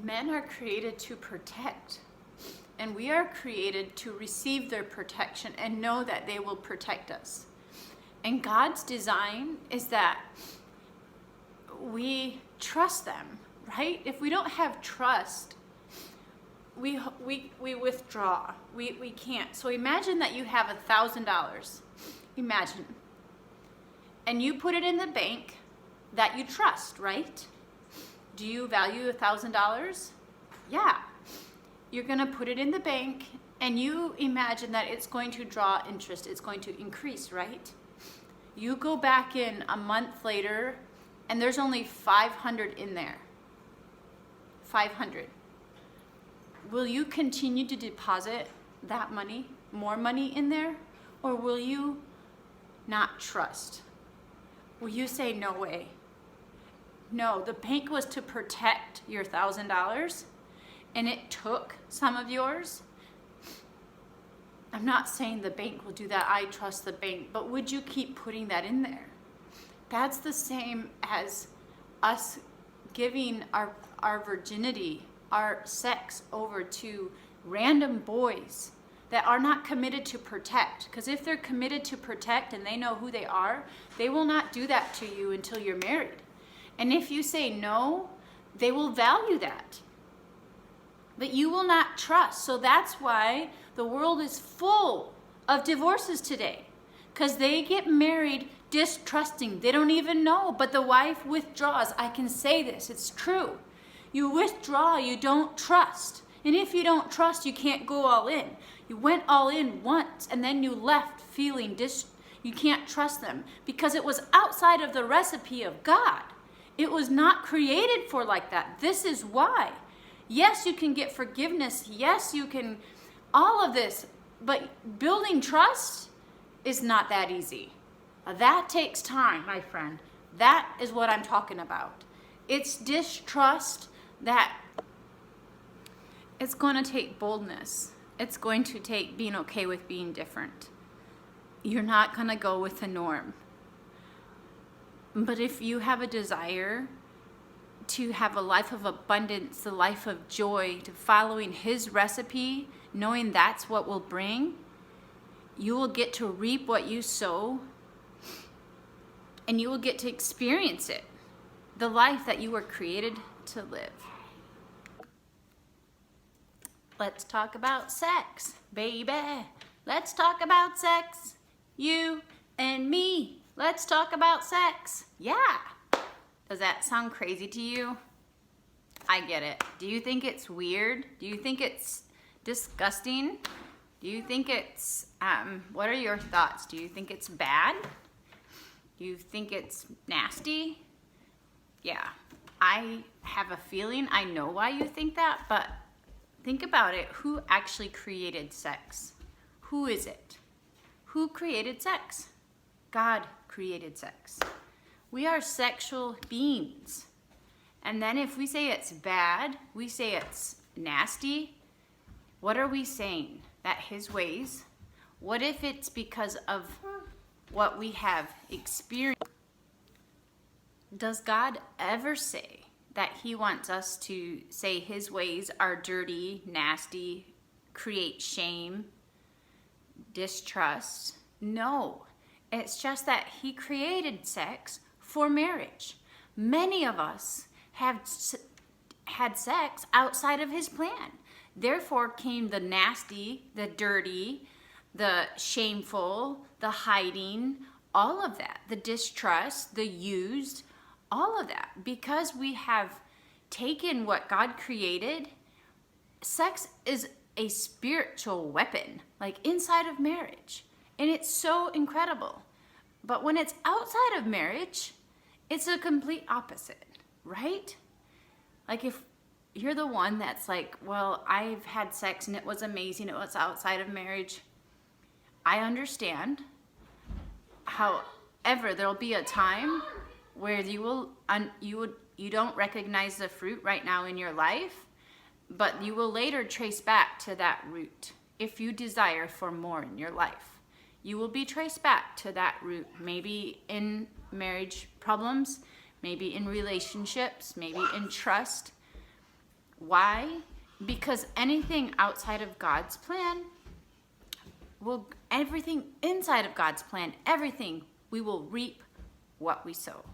Men are created to protect, and we are created to receive their protection and know that they will protect us. And God's design is that we trust them, right? If we don't have trust, we withdraw. We can't. So imagine that you have $1,000. Imagine. And you put it in the bank that you trust, right? Do you value $1,000? Yeah. You're going to put it in the bank and you imagine that it's going to draw interest. It's going to increase, right? You go back in a month later and there's only 500 in there. 500. Will you continue to deposit that money, more money in there? Or will you not trust? Will you say, no way? No, the bank was to protect your $1,000 and it took some of yours. I'm not saying the bank will do that. I trust the bank, but would you keep putting that in there? That's the same as us giving our virginity, our sex over to random boys that are not committed to protect. Because if they're committed to protect and they know who they are, they will not do that to you until you're married. And if you say no, they will value that. But you will not trust. So that's why the world is full of divorces today. Because they get married distrusting. They don't even know, but the wife withdraws. I can say this, it's true. You withdraw, you don't trust. And if you don't trust, you can't go all in. You went all in once and then you left feeling you can't trust them because it was outside of the recipe of God. It was not created for like that. This is why. Yes, you can get forgiveness. Yes, you can, all of this. But building trust is not that easy. That takes time, my friend. That is what I'm talking about. It's distrust that it's going to take boldness. It's going to take being okay with being different. You're not going to go with the norm. But if you have a desire to have a life of abundance, the life of joy, to following His recipe, knowing that's what will bring, you will get to reap what you sow, and you will get to experience it, the life that you were created to live. Let's talk about sex, baby. Let's talk about sex. You and me. Let's talk about sex. Yeah. Does that sound crazy to you? I get it. Do you think it's weird? Do you think it's disgusting? Do you think it's, what are your thoughts? Do you think it's bad? Do you think it's nasty? Yeah, I have a feeling I know why you think that, but think about it. Who actually created sex? Who is it? Who created sex? God created sex. We are sexual beings. And then if we say it's bad, we say it's nasty, what are we saying? That His ways? What if it's because of what we have experienced? Does God ever say that He wants us to say His ways are dirty, nasty, create shame, distrust? No. It's just that He created sex for marriage. Many of us have had sex outside of His plan. Therefore came the nasty, the dirty, the shameful, the hiding, all of that, the distrust, the used, all of that. Because we have taken what God created, sex is a spiritual weapon, like inside of marriage. And it's so incredible. But when it's outside of marriage, it's a complete opposite, right? Like if you're the one that's like, well, I've had sex and it was amazing, it was outside of marriage. I understand. However, there'll be a time where you don't recognize the fruit right now in your life, but you will later trace back to that root if you desire for more in your life. You will be traced back to that root, maybe in marriage problems, maybe in relationships, maybe in trust. Why? Because anything outside of God's plan everything inside of God's plan, everything, we will reap what we sow.